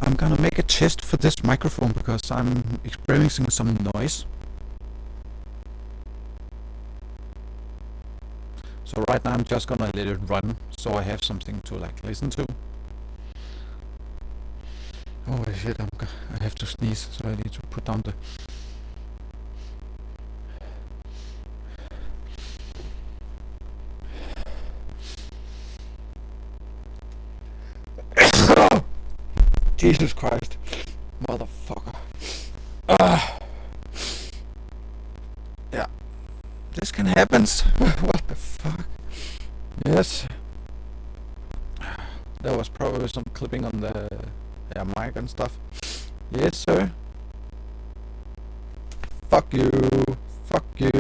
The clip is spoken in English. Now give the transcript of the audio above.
I'm gonna make a test for this microphone because I'm experiencing some noise. So right now I'm just gonna let it run so I have something to like listen to. Oh shit, I have to sneeze, so I need to put down the... Jesus Christ. Motherfucker. Yeah. This can happen. What the fuck? Yes. There was probably some clipping on the mic and stuff. Yes, sir. Fuck you. Fuck you.